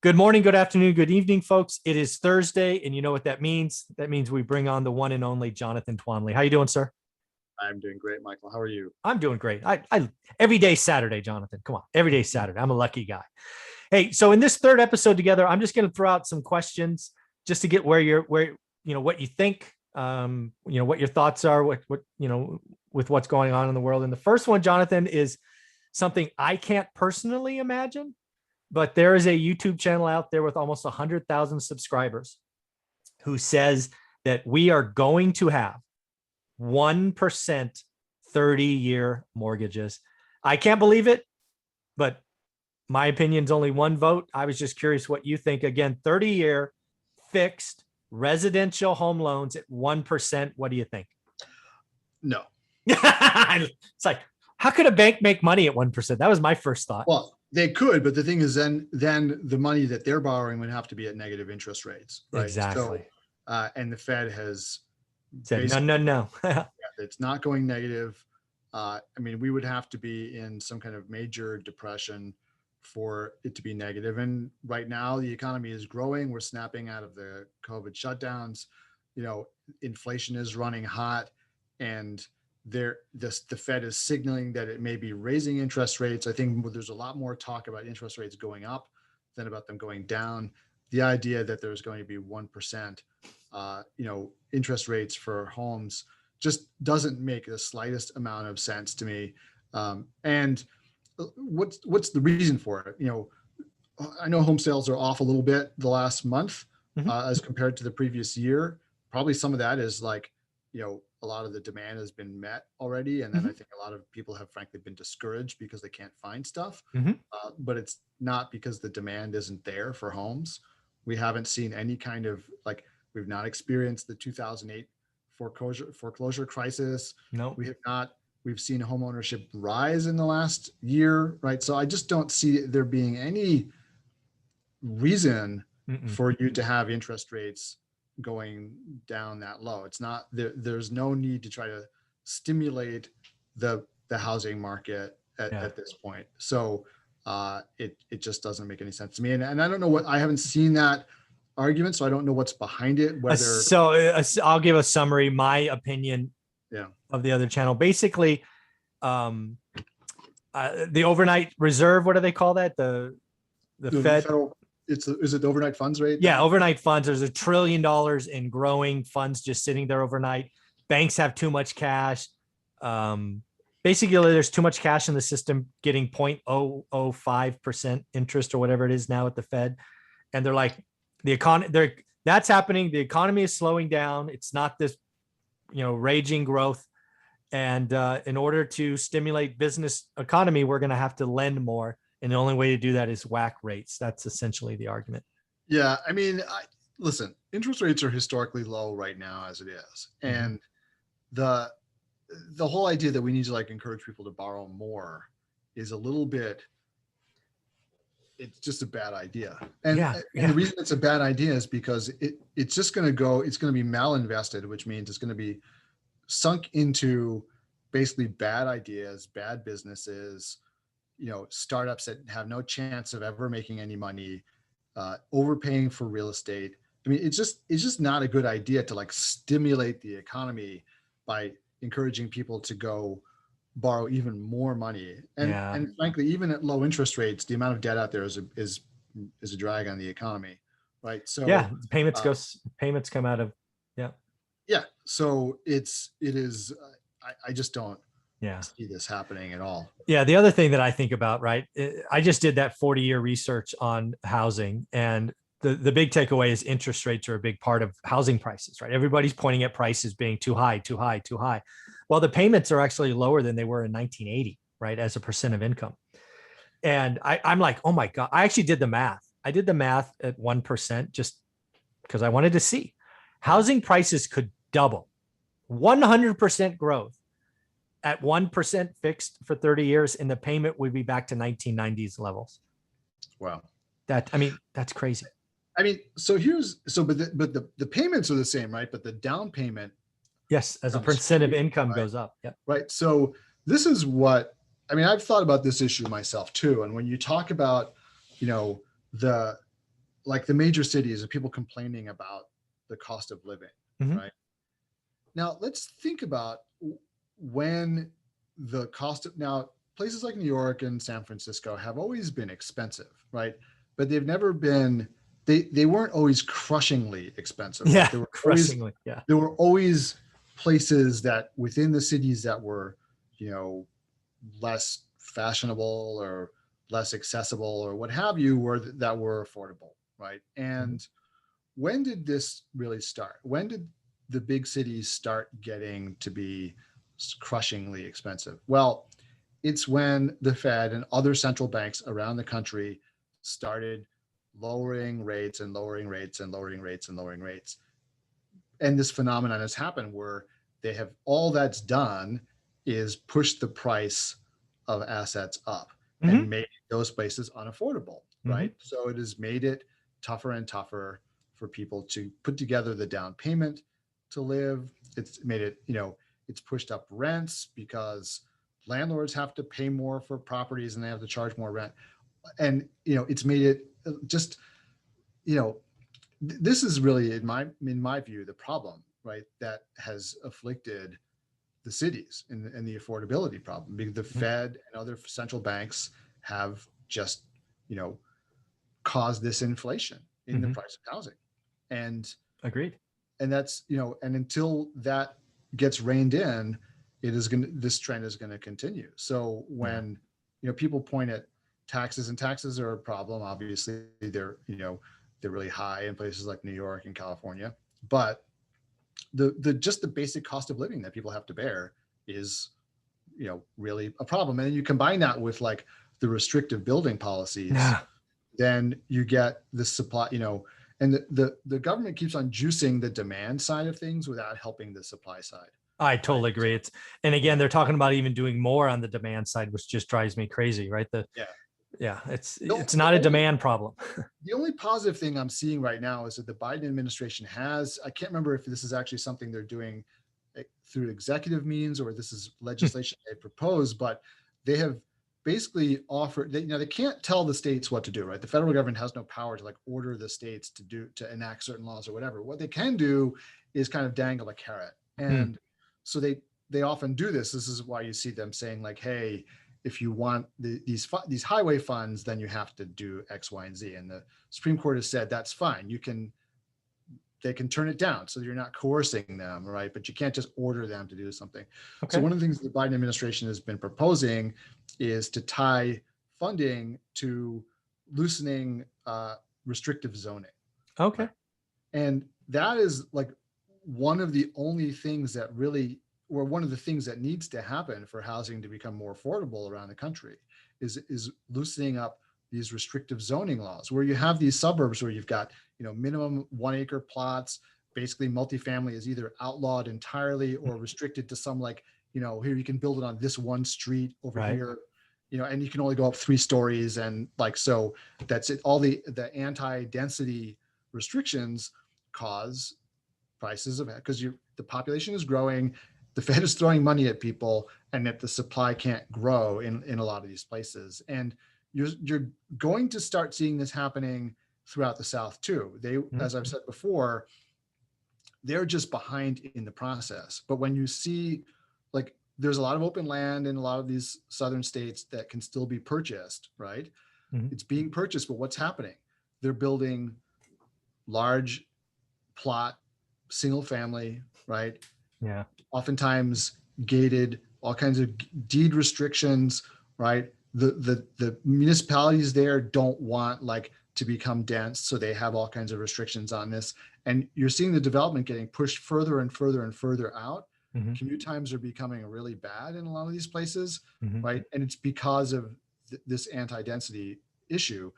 Good morning, good afternoon, good evening, folks. It is Thursday, and you know what that means. That means we bring on the one and only Jonathan Twanley. How you doing, sir? I'm doing great, Michael. How are you? I'm doing great. I every day Saturday, Jonathan. Come on, every day Saturday. I'm a lucky guy. Hey, so in this third episode together, I'm just going to throw out some questions just to get where what you think, what your thoughts are, what with what's going on in the world. And the first one, Jonathan, is something I can't personally imagine, but there is a YouTube channel out there with almost 100,000 subscribers who says that we are going to have 1% 30-year mortgages. I can't believe it, but my opinion's only one vote. I was just curious what you think. Again, 30-year fixed residential home loans at 1%. What do you think? No. It's like, how could a bank make money at 1%? That was my first thought. Well, they could, but the thing is then the money that they're borrowing would have to be at negative interest rates, right? Exactly. So, and the Fed has said, no. It's not going negative. I mean, we would have to be in some kind of major depression for it to be negative. And right now the economy is growing. We're snapping out of the COVID shutdowns. Inflation is running hot, and the Fed is signaling that it may be raising interest rates. I think there's a lot more talk about interest rates going up than about them going down. The idea that there's going to be 1%, interest rates for homes just doesn't make the slightest amount of sense to me. And what's the reason for it? I know home sales are off a little bit the last month as compared to the previous year. Probably some of that is a lot of the demand has been met already. And then I think a lot of people have frankly been discouraged because they can't find stuff. But it's not because the demand isn't there for homes. We haven't seen any kind of we've not experienced the 2008 foreclosure crisis. No, we have not. We've seen home ownership rise in the last year, right? So I just don't see there being any reason for you to have interest rates going down that low. It's not there. There's no need to try to stimulate the housing market at this point. So it just doesn't make any sense to me. And I don't know I haven't seen that argument, so I don't know what's behind it. I'll give a summary, my opinion of the other channel. Basically, the overnight reserve, what do they call that? The Fed. Is it the overnight funds rate? Yeah, overnight funds. There's $1 trillion in growing funds just sitting there overnight. Banks have too much cash. Basically, there's too much cash in the system, getting 0.005% interest or whatever it is now at the Fed. And they're like, that's happening. The economy is slowing down. It's not this, raging growth. And in order to stimulate business economy, we're going to have to lend more. And the only way to do that is whack rates. That's essentially the argument. Yeah. I mean, listen, interest rates are historically low right now as it is. And the whole idea that we need to encourage people to borrow more is a little bit, it's just a bad idea. And the reason it's a bad idea is because it's just going to be malinvested, which means it's going to be sunk into basically bad ideas, bad businesses, startups that have no chance of ever making any money, overpaying for real estate. I mean, it's just not a good idea to stimulate the economy by encouraging people to go borrow even more money. And frankly, even at low interest rates, the amount of debt out there is a drag on the economy, right? So payments come out of so it is. I just don't see this happening at all. Yeah. The other thing that I think about, right, I just did that 40-year research on housing, and the big takeaway is interest rates are a big part of housing prices, right? Everybody's pointing at prices being too high. Well, the payments are actually lower than they were in 1980, right, as a percent of income. And I'm like, oh my God, I actually did the math. I did the math at 1% just because I wanted to see. Housing prices could double, 100% growth at 1% fixed for 30 years, and the payment would be back to 1990s levels. Wow. That's crazy. I mean, but the payments are the same, right? But the down payment. Yes. As a percent of income goes up. Yeah. Right. So this is what, I've thought about this issue myself too. And when you talk about, the like the major cities and people complaining about the cost of living, Mhm. right? Now let's think about when the cost of now places like New York and San Francisco have always been expensive, right? But they've never been they weren't always crushingly expensive, right? Yeah, crushingly. Yeah. There were always places that within the cities that were, you know, less fashionable or less accessible or what have you were that were affordable, right? Mhm. And when did this really start? When did the big cities start getting to be crushingly expensive? Well, it's when the Fed and other central banks around the country started lowering rates and lowering rates and lowering rates and lowering rates. And this phenomenon has happened where they have all that's done is push the price of assets up and Mhm. make those places unaffordable, Mhm. right? So it has made it tougher and tougher for people to put together the down payment to live. It's made it, you know, it's pushed up rents because landlords have to pay more for properties and they have to charge more rent. And, you know, it's made it just, you know, this is really in my view the problem, right, that has afflicted the cities and the affordability problem, because the Mhm. Fed and other central banks have just, you know, caused this inflation in the Mhm. price of housing. and Agreed. and that's, you know, and until that gets reined in, this trend is going to continue. So Yeah. when, you know, people point at taxes, and taxes are a problem, obviously they're, you know, they're really high in places like New York and California, but the just the basic cost of living that people have to bear is, you know, really a problem. And then you combine that with like the restrictive building policies, Yeah. then you get the supply, you know, and the government keeps on juicing the demand side of things without helping the supply side, I right? totally So agree. It's and again, they're talking about even doing more on the demand side, which just drives me crazy, right? The yeah, yeah, it's the, it's the not a only demand problem. the only positive thing I'm seeing right now is that the Biden administration has, I can't remember if this is actually something they're doing through executive means or this is legislation they proposed, but they have basically offered, you know, they can't tell the states what to do, right? The federal government has no power to like order the states to enact certain laws or whatever. What they can do is kind of dangle a carrot. Mm, And so they often do this. This is why you see them saying like, hey, if you want these highway funds, then you have to do X, Y, and Z. And the Supreme Court has said that's fine. They can turn it down, so you're not coercing them, right? But you can't just order them to do something. So okay. one of the things the Biden administration has been proposing is to tie funding to loosening restrictive zoning, Okay. right? And that is like one of the only things that really, or one of the things that needs to happen for housing to become more affordable around the country is loosening up these restrictive zoning laws, where you have these suburbs where you've got, you know, minimum 1 acre plots. Basically multifamily is either outlawed entirely or restricted to some, like, you know, here you can build it on this one street over Right. here, you know, and you can only go up 3 stories. And like, so that's it. All the anti-density restrictions cause prices of, because the population is growing, the Fed is throwing money at people, and that the supply can't grow in a lot of these places. And you're going to start seeing this happening throughout the South too. They, Mhm. as I've said before, they're just behind in the process. But when you see, like, there's a lot of open land in a lot of these southern states that can still be purchased, right? Mhm. It's being purchased, but what's happening? They're building large plot, single family, right? Yeah. Oftentimes gated, all kinds of deed restrictions, right? The municipalities there don't want like to become dense, so they have all kinds of restrictions on this. And you're seeing the development getting pushed further and further and further out. Mhm. Commute times are becoming really bad in a lot of these places, Mhm. right? And it's because of this anti-density issue.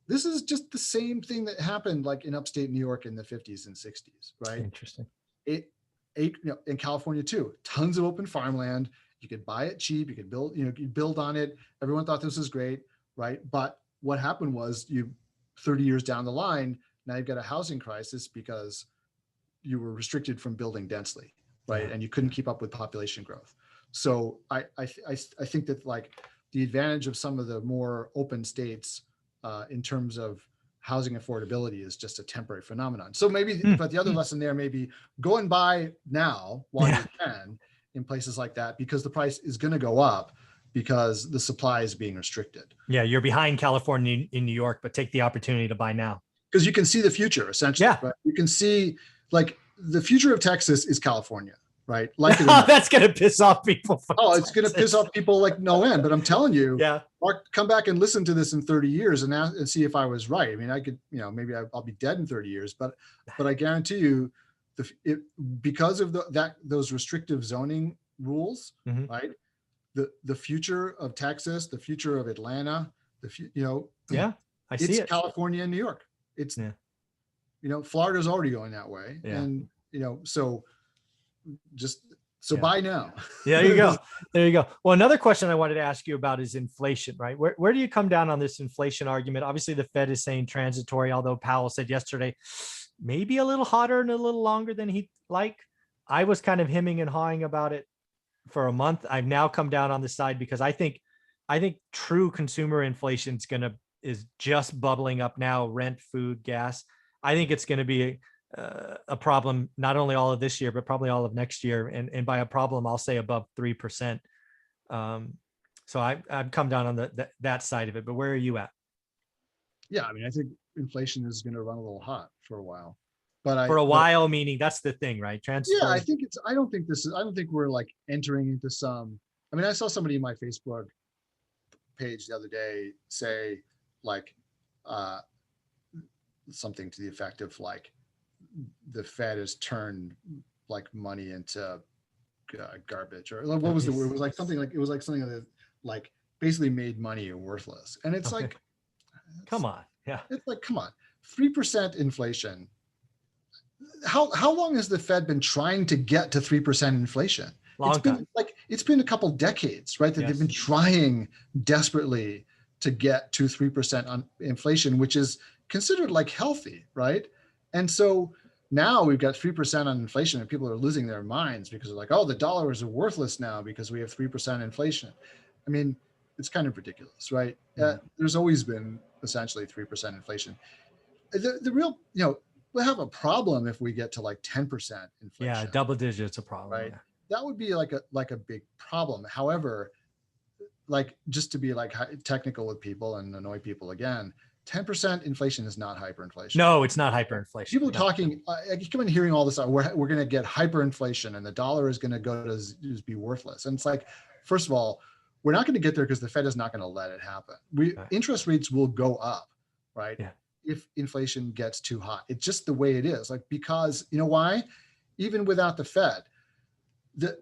This is just the same thing that happened like in upstate New York in the 50s and 60s, right? Interesting. it, you know, in California too, tons of open farmland. You could buy it cheap. You could build, you know, you build on it. Everyone thought this was great, right? But what happened was, 30 years down the line, now you've got a housing crisis because you were restricted from building densely, right? Yeah. And you couldn't keep up with population growth. So I think that like the advantage of some of the more open states in terms of housing affordability is just a temporary phenomenon. So maybe, Hmm. but the other lesson there may be go and buy now while Yeah. you can in places like that, because the price is going to go up because the supply is being restricted. Yeah, you're behind California in New York, but take the opportunity to buy now. Because you can see the future essentially, Yeah. right? You can see like the future of Texas is California, right? Like it or not. That's gonna piss off people. Oh, it's going to piss off people like no end. But I'm telling you, Yeah. Mark, come back and listen to this in 30 years and see if I was right. I mean, I could, maybe I'll be dead in 30 years, but I guarantee you, because of those restrictive zoning rules, Mhm. right? The future of Texas, the future of Atlanta, Yeah, I see it's it. California and New York. It's, Yeah. Florida's already going that way, Yeah. and so just Yeah. buy now. There you go. There you go. Well, another question I wanted to ask you about is inflation, right? Where do you come down on this inflation argument? Obviously, the Fed is saying transitory, although Powell said yesterday, maybe a little hotter and a little longer than he'd like. I was kind of hemming and hawing about it for a month. I've now come down on the side because I think true consumer inflation is just bubbling up now. Rent, food, gas. I think it's going to be a problem, not only all of this year, but probably all of next year. And by a problem, I'll say above 3%. So I've come down on that side of it, but where are you at? Yeah, I mean, I think inflation is going to run a little hot for a while, For a while, meaning that's the thing, right? yeah, I don't think we're like entering into some, I mean, I saw somebody in my Facebook page the other day say like, something to the effect of like, the Fed has turned like money into garbage, or what was the word? It was like something that like basically made money worthless. And it's like, come on. Yeah. It's like, come on, 3% inflation. How long has the Fed been trying to get to 3% inflation? It's been a couple decades, right? That they've been trying desperately to get to 3% on inflation, which is considered like healthy, right? And so now we've got 3% on inflation and people are losing their minds because they're like, oh, the dollar is worthless now because we have 3% inflation. I mean, it's kind of ridiculous, right? There's always been essentially 3% inflation. The real, we'll have a problem if we get to like 10% inflation. Yeah, double digits a problem. Right? Yeah. That would be like a big problem. However, like just to be like technical with people and annoy people again, 10% inflation is not hyperinflation. No, it's not hyperinflation. People talking, I keep on hearing all this, we're going to get hyperinflation and the dollar is going to go to just be worthless. And it's like, first of all, we're not going to get there because the Fed is not going to let it happen. Interest rates will go up, right? Yeah. If inflation gets too hot. It's just the way it is. Like, because you know why? Even without the Fed, the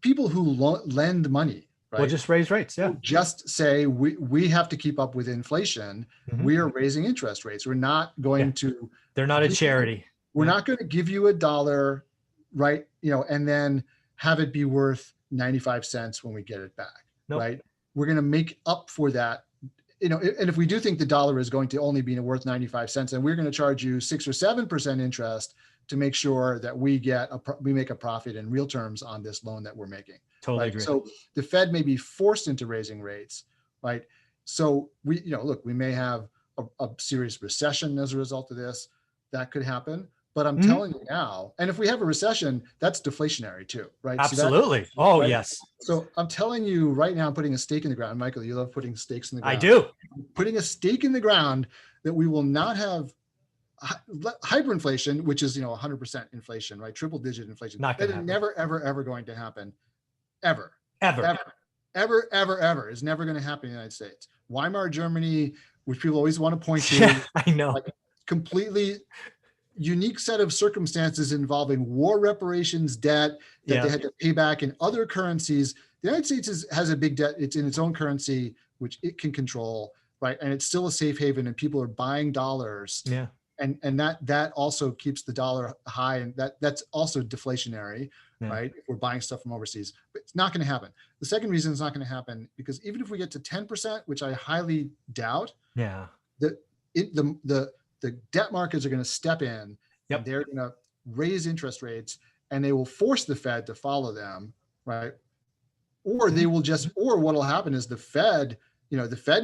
people who lend money, right, we'll just raise rates. Yeah. Just say we have to keep up with inflation. Mm-hmm. We are raising interest rates. We're not going to. They're not a charity. We're not going to give you $1, right? And then have it be worth 95 cents when we get it back, right? We're going to make up for that. And if we do think the dollar is going to only be worth 95 cents, and we're going to charge you 6 or 7% interest to make sure that we make a profit in real terms on this loan that we're making. Totally agree. So the Fed may be forced into raising rates, right? So we may have a serious recession as a result of this. That could happen. But I'm telling you now, and if we have a recession, that's deflationary too, right? Absolutely. Yes. So I'm telling you right now, I'm putting a stake in the ground. Michael, you love putting stakes in the ground. I do. Putting a stake in the ground that we will not have hyperinflation, which is 100% inflation, right? Triple digit inflation. That is never, ever going to happen. Ever. Is never going to happen in the United States. Weimar Germany, which people always want to point to. Yeah, I know. Like, completely unique set of circumstances involving war reparations debt that they had to pay back in other currencies. The United States has a big debt. It's in its own currency, which it can control, right? And it's still a safe haven, and people are buying dollars. Yeah. And that also keeps the dollar high, and that's also deflationary, right? If we're buying stuff from overseas, but it's not going to happen. The second reason it's not going to happen, because even if we get to 10%, which I highly doubt, the debt markets are going to step in, and they're going to raise interest rates, and they will force the Fed to follow them, right? Or they will or what will happen is the Fed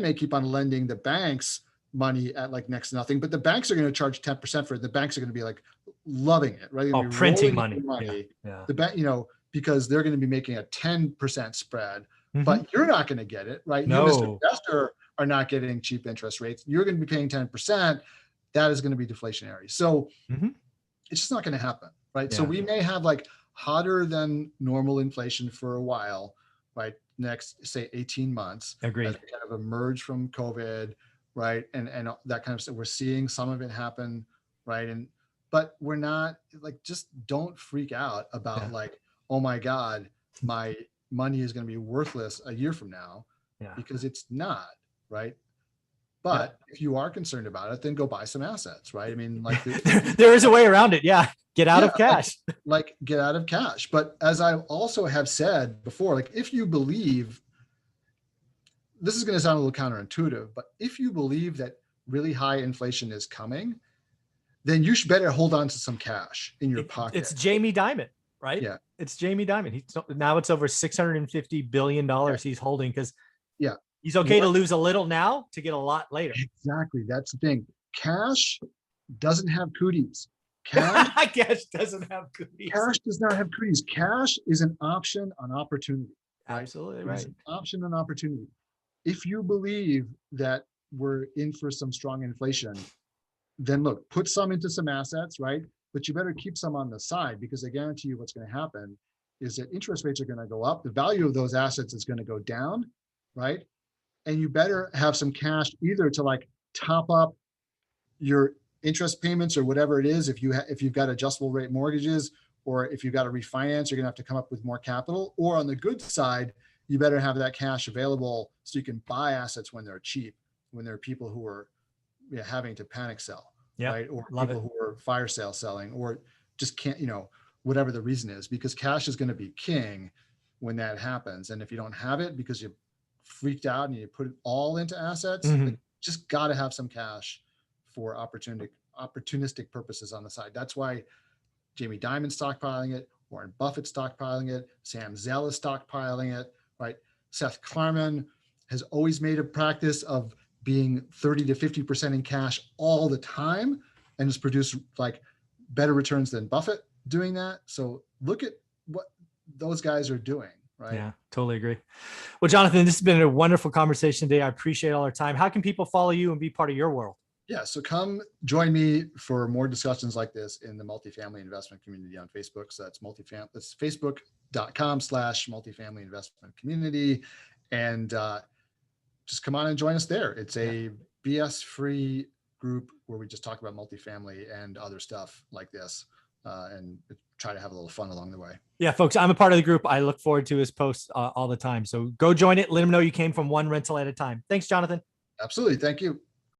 may keep on lending the banks money at like next to nothing, but the banks are going to charge 10% for it. The banks are going to be like loving it, right? They're Oh, gonna be printing rolling in money. Yeah. The bank, because they're going to be making a 10% spread, Mhm. but you're not going to get it, right? You, Mr. No. Investor, are not getting cheap interest rates. You're going to be paying 10%. That is going to be deflationary. So Mhm. it's just not going to happen, right? So Yeah. we may have like hotter than normal inflation for a while, right? Next, say 18 months, Agreed. as we kind of emerge from COVID, right? And that kind of stuff. We're seeing some of it happen, right? But we're not like, just don't freak out about Yeah. like, oh my God, my money is going to be worthless a year from now, Yeah. because it's not, right? Yeah. But if you are concerned about it, then go buy some assets, right? I mean, like there is a way around it. Yeah. Get out of cash. Like get out of cash. But as I also have said before, like if you believe, this is going to sound a little counterintuitive, but if you believe that really high inflation is coming, then you should better hold on to some cash in your pocket. It's Jamie Dimon, right? Yeah. It's Jamie Dimon. Now it's over $650 billion he's holding, because he's okay to lose a little now to get a lot later. Exactly. That's the thing. Cash doesn't have cooties. Cash doesn't have cooties. Cash does not have cooties. Cash is an option on opportunity. Right? Absolutely right. It's an option on opportunity. If you believe that we're in for some strong inflation, then look, put some into some assets, right? But you better keep some on the side, because I guarantee you what's going to happen is that interest rates are going to go up. The value of those assets is going to go down, right? And you better have some cash either to like top up your interest payments or whatever it is. If you've got adjustable rate mortgages, or if you've got to refinance, you're going to have to come up with more capital. Or on the good side, you better have that cash available so you can buy assets when they're cheap, when there are people who are having to panic sell, right? Or people who are fire sale selling, or just can't, whatever the reason is, because cash is going to be king when that happens. And if you don't have it because you freaked out and you put it all into assets, like, just got to have some cash for opportunistic purposes on the side. That's why Jamie Dimon's stockpiling it, Warren Buffett's stockpiling it, Sam Zell is stockpiling it, right? Seth Klarman has always made a practice of being 30 to 50% in cash all the time, and has produced like better returns than Buffett doing that. So look at what those guys are doing, right? Yeah, totally agree. Well, Jonathan, this has been a wonderful conversation today. I appreciate all our time. How can people follow you and be part of your world? Yeah, so come join me for more discussions like this in the multifamily investment community on Facebook. So that's facebook.com/multifamily investment community. And just come on and join us there. It's a BS free group where we just talk about multifamily and other stuff like this, and try to have a little fun along the way. Yeah, folks, I'm a part of the group. I look forward to his posts all the time. So go join it. Let him know you came from one rental at a time. Thanks, Jonathan. Absolutely. Thank you.